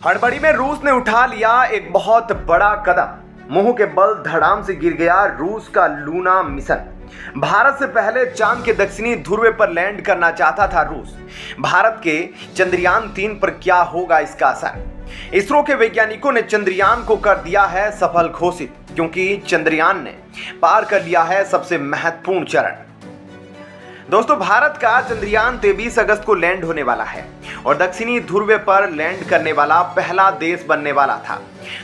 हड़बड़ी में रूस ने उठा लिया एक बहुत बड़ा कदम। मुंह के बल धड़ाम से गिर गया रूस का लूना मिशन। भारत से पहले चांद के दक्षिणी ध्रुव पर लैंड करना चाहता था रूस। भारत के चंद्रयान 3 पर क्या होगा इसका असर? इसरो के वैज्ञानिकों ने चंद्रयान को कर दिया है सफल घोषित, क्योंकि चंद्रयान ने पार कर लिया है सबसे महत्वपूर्ण चरण। दोस्तों, भारत का चंद्रयान 23 अगस्त को लैंड होने वाला है और दक्षिणी ध्रुव पर लैंड करने वाला पहला देश बनने वाला था।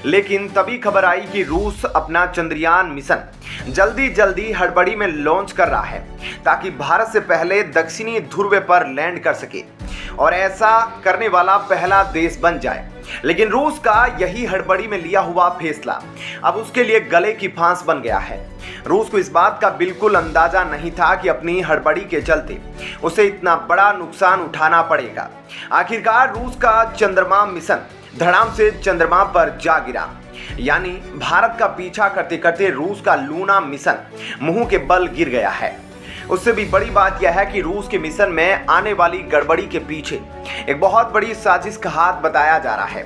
लेकिन तभी खबर आई कि रूस अपना चंद्रयान मिशन जल्दी हड़बड़ी में लॉन्च कर रहा है ताकि भारत से पहले दक्षिणी ध्रुव पर लैंड कर सके और ऐसा करने वाला पहला देश बन जाए। लेकिन रूस का यही हड़बड़ी में लिया हुआ फैसला अब उसके लिए गले की फांस बन गया है। रूस को इस बात का बिल्कुल अंदाजा नहीं था कि अपनी हड़बड़ी के चलते उसे इतना बड़ा नुकसान उठाना पड़ेगा। आखिरकार रूस का चंद्रमा मिशन धड़ाम से चंद्रमा पर जा गिरा, यानी भारत का पीछा करते करते रूस का लूना मिशन मुंह के बल गिर गया है। उससे भी बड़ी बात यह है कि रूस के मिशन में आने वाली गड़बड़ी के पीछे एक बहुत बड़ी साजिश का हाथ बताया जा रहा है।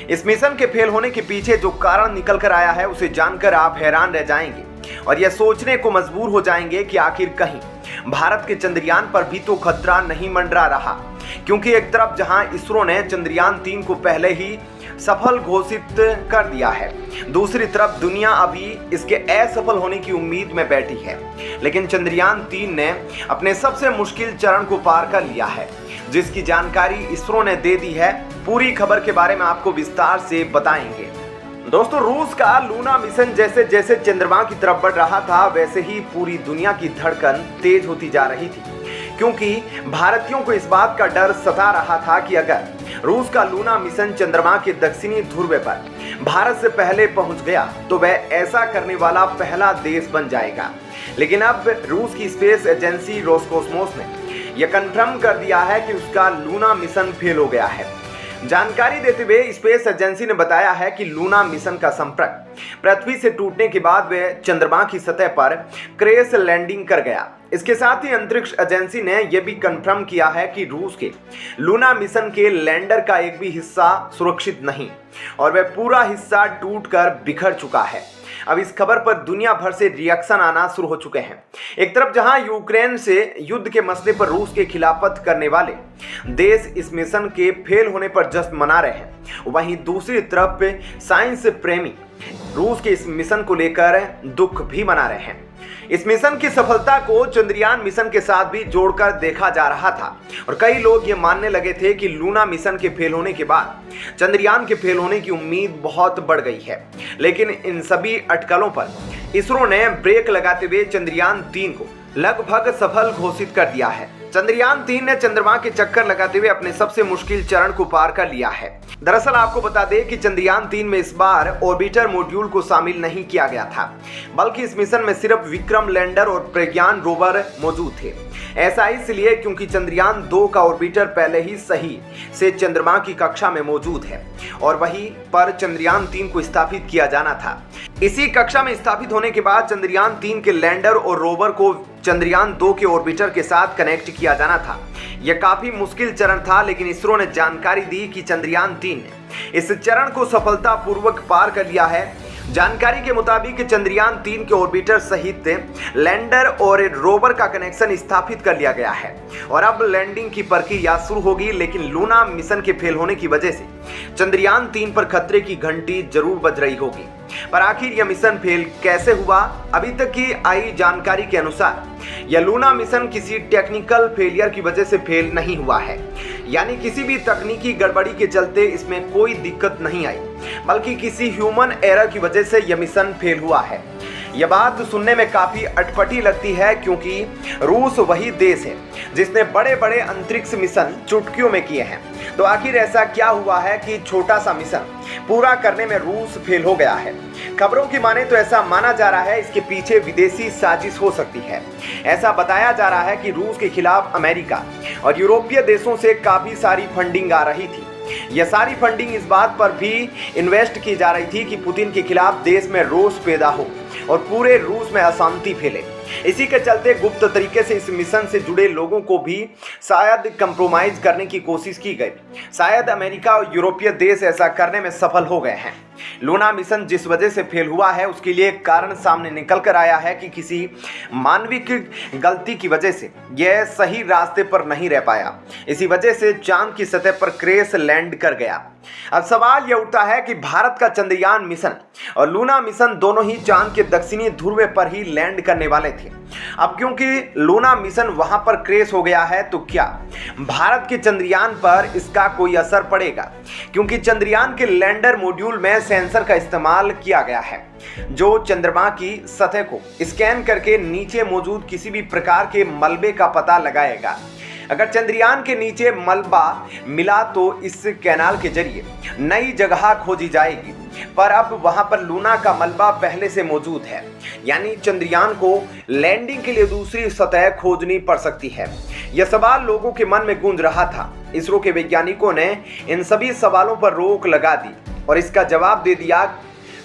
इस मिशन के फेल होने के पीछे जो कारण निकल कर आया है उसे जानकर आप हैरान रह जाएंगे और यह सोचने को मजबूर हो जाएंगे कि आखिर कहीं भारत के चंद्रयान पर भी तो खतरा नहीं मंडरा रहा। क्योंकि एक तरफ जहां इसरो ने चंद्रयान 3 को पहले ही सफल घोषित कर दिया है, दूसरी तरफ दुनिया अभी इसके असफल होने की उम्मीद में बैठी है। लेकिन चंद्रयान 3 ने अपने सबसे मुश्किल चरण को पार कर लिया है, जिसकी जानकारी इसरो ने दे दी है। पूरी खबर के बारे में आपको विस्तार से बताएंगे। दोस्तों, रूस का लूना मिशन जैसे जैसे चंद्रमा की तरफ बढ़ रहा था, वैसे ही पूरी दुनिया की धड़कन तेज होती जा रही थी, क्योंकि भारतीयों को इस बात का डर सता रहा था कि अगर रूस का लूना मिशन चंद्रमा के दक्षिणी ध्रुव पर भारत से पहले पहुंच गया तो वह ऐसा करने वाला पहला देश बन जाएगा। लेकिन अब रूस की स्पेस एजेंसी रोसकोस्मोस ने यह कंफर्म कर दिया है कि उसका लूना मिशन फेल हो गया है। जानकारी देते हुए स्पेस एजेंसी ने बताया है कि लूना मिशन का संपर्क पृथ्वी से टूटने के बाद वह चंद्रमा की सतह पर क्रैश लैंडिंग कर गया। इसके साथ ही अंतरिक्ष एजेंसी ने यह भी कंफर्म किया है कि रूस के लूना मिशन के लैंडर का एक भी हिस्सा सुरक्षित नहीं और वह पूरा हिस्सा टूटकर बिखर चुका है। अब इस खबर पर दुनिया भर से रिएक्शन आना शुरू हो चुके हैं। एक तरफ जहां यूक्रेन से युद्ध के मसले पर रूस के खिलाफत करने वाले देश इस मिशन के फेल होने पर जश्न मना रहे हैं, वहीं दूसरी तरफ साइंस प्रेमी रूस के इस मिशन को लेकर दुख भी मना रहे हैं। इस मिशन की सफलता को चंद्रयान मिशन के साथ भी जोड़कर देखा जा रहा था और कई लोग ये मानने लगे थे कि लूना मिशन के फेल होने के बाद चंद्रयान के फेल होने की उम्मीद बहुत बढ़ गई है। लेकिन इन सभी अटकलों पर इसरो ने ब्रेक लगाते हुए चंद्रयान 3 को लगभग सफल घोषित कर दिया है। चंद्रयान 3 ने चंद्रमा के चक्कर लगाते हुए अपने सबसे मुश्किल चरण को पार कर लिया है। दरअसल आपको बता दें कि चंद्रयान 3 में इस बार ऑर्बिटर मॉड्यूल को शामिल नहीं किया गया था, बल्कि इस मिशन में सिर्फ विक्रम लैंडर और प्रज्ञान रोवर मौजूद थे। ऐसा इसलिए क्योंकि चंद्रयान 2 का ऑर्बिटर पहले ही सही से चंद्रमा की कक्षा में मौजूद है और वहीं पर चंद्रयान 3 को स्थापित किया जाना था। इसी कक्षा में स्थापित होने के बाद चंद्रयान 3 के लैंडर और रोवर को चंद्रयान 2 के ऑर्बिटर के साथ कनेक्ट किया जाना था। यह काफी मुश्किल चरण था, लेकिन इसरो ने जानकारी दी कि चंद्रयान 3 ने इस चरण को सफलतापूर्वक पार कर लिया है। जानकारी के मुताबिक चंद्रयान 3 के ऑर्बिटर सहित लैंडर और रोवर का कनेक्शन स्थापित कर लिया गया है और अब लैंडिंग की प्रक्रिया शुरू होगी। लेकिन लूना मिशन के फेल होने की वजह से चंद्रयान 3 पर खतरे की घंटी जरूर बज रही होगी। पर आखिर यह मिशन फेल कैसे हुआ? अभी तक की आई जानकारी के अनुसार यह लूना मिशन किसी टेक्निकल फेलियर की वजह से फेल नहीं हुआ है, यानी किसी भी तकनीकी गड़बड़ी के चलते इसमें कोई दिक्कत नहीं आई, बल्कि किसी ह्यूमन एरर की वजह से यह मिशन फेल हुआ है। यह बात सुनने में काफी अटपटी लगती है, क्योंकि रूस वही देश है जिसने बड़े बड़े अंतरिक्ष मिशन चुटकियों में किए हैं। तो आखिर ऐसा क्या हुआ है कि छोटा सा मिशन पूरा करने में रूस फेल हो गया है? खबरों की माने तो ऐसा माना जा रहा है इसके पीछे विदेशी साजिश हो सकती है। ऐसा बताया जा रहा है कि रूस के खिलाफ अमेरिका और यूरोपीय देशों से काफी सारी फंडिंग आ रही थी। यह सारी फंडिंग इस बात पर भी इन्वेस्ट की जा रही थी कि पुतिन के खिलाफ देश में रोष पैदा हो और पूरे रूस में अशांति फैले। इसी के चलते गुप्त तरीके से इस मिशन से जुड़े लोगों को भी शायद कंप्रोमाइज करने की कोशिश की गई। शायद अमेरिका और यूरोपीय देश ऐसा करने में सफल हो गए हैं। लूना मिशन जिस वजह से फेल हुआ है उसके लिए एक कारण सामने निकल कर आया है कि किसी मानवीय की गलती की वजह से यह सही रास्ते पर नहीं रह पाया। इसी वजह से चांद की सतह पर क्रैश लैंड कर गया। अब सवाल यह उठता है कि भारत का चंद्रयान मिशन और लूना मिशन दोनों ही चांद के दक्षिणी ध्रुव पर ही लैंड करने वाले थे। अब क्योंकि लूना मिशन वहां पर क्रैश हो गया है तो क्या भारत के चंद्रयान पर इसका कोई असर पड़ेगा? क्योंकि चंद्रयान के लैंडर मॉड्यूल में सेंसर का इस्तेमाल किया गया है जो चंद्रमा की सतह को स्कैन करके नीचे मौजूद किसी भी प्रकार के मलबे का पता लगाएगा। अगर चंद्रयान के नीचे मलबा मिला तो इस कैनाल के जरिए नई जगह खोजी जाएगी, पर अब वहां पर लूना का मलबा पहले से मौजूद है, यानी चंद्रयान को लैंडिंग के लिए दूसरी सतह खोजनी पड़ सकती है। यह सवाल लोगों के मन में गूंज रहा था। इसरो के वैज्ञानिकों ने इन सभी सवालों पर रोक लगा दी और इसका जवाब दे दिया।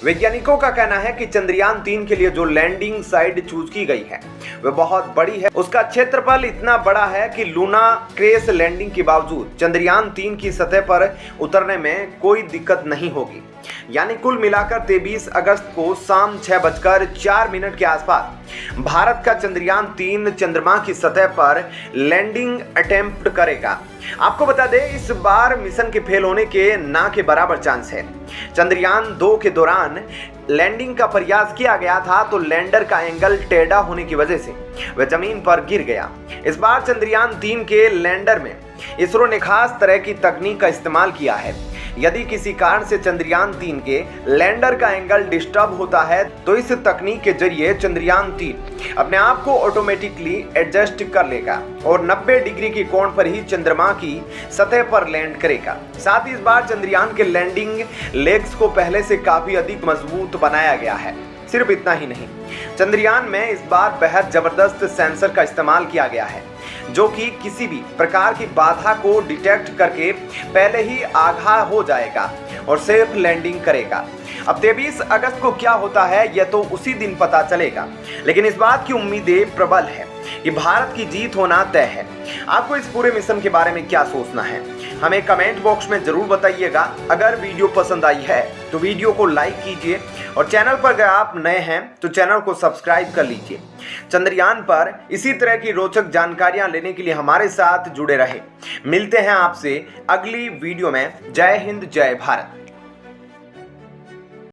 वैज्ञानिकों का कहना है कि चंद्रयान 3 के लिए जो लैंडिंग साइट चूज की गई है वह बहुत बड़ी है। उसका क्षेत्रफल इतना बड़ा है कि लूना क्रैश लैंडिंग के बावजूद चंद्रयान 3 की सतह पर उतरने में कोई दिक्कत नहीं होगी। यानी कुल मिलाकर 23 अगस्त को शाम 6:04 के आसपास भारत का चंद्रयान 3 चंद्रमा की सतह पर लैंडिंग अटेम्प्ट करेगा। आपको बता दें इस बार मिशन के फेल होने के ना के बराबर चांस है। चंद्रयान 2 के दौरान लैंडिंग का प्रयास किया गया था तो लैंडर का एंगल टेढ़ा होने की वजह से वह जमीन पर गिर गया। इस बार चंद्रयान 3 के लैंडर में इसरो ने खास तरह की तकनीक का इस्तेमाल किया है। यदि किसी कारण से चंद्रयान 3 के लैंडर का एंगल डिस्टर्ब होता है तो इस तकनीक के जरिए चंद्रयान 3 अपने आप को ऑटोमेटिकली एडजस्ट कर लेगा और 90 डिग्री के कोण पर ही चंद्रमा की सतह पर लैंड करेगा। साथ ही इस बार चंद्रयान के लैंडिंग लेग्स को पहले से काफी अधिक मजबूत बनाया गया है। सिर्फ इतना ही नहीं, चंद्रयान में इस बार बेहद जबरदस्त सेंसर का इस्तेमाल किया गया है जो कि किसी भी प्रकार की बाधा को डिटेक्ट करके पहले ही आगाह हो जाएगा और सेफ लैंडिंग करेगा। अब 23 अगस्त को क्या होता है यह तो उसी दिन पता चलेगा, लेकिन इस बात की उम्मीदें प्रबल है कि भारत की जीत होना तय है। आपको इस पूरे मिशन के बारे में क्या सोचना है हमें कमेंट बॉक्स में जरूर बताइएगा। अगर वीडियो पसंद आई है तो वीडियो को लाइक कीजिए और चैनल पर अगर आप नए हैं तो चैनल को सब्सक्राइब कर लीजिए। चंद्रयान पर इसी तरह की रोचक जानकारियां लेने के लिए हमारे साथ जुड़े रहे। मिलते हैं आपसे अगली वीडियो में। जय हिंद, जय भारत।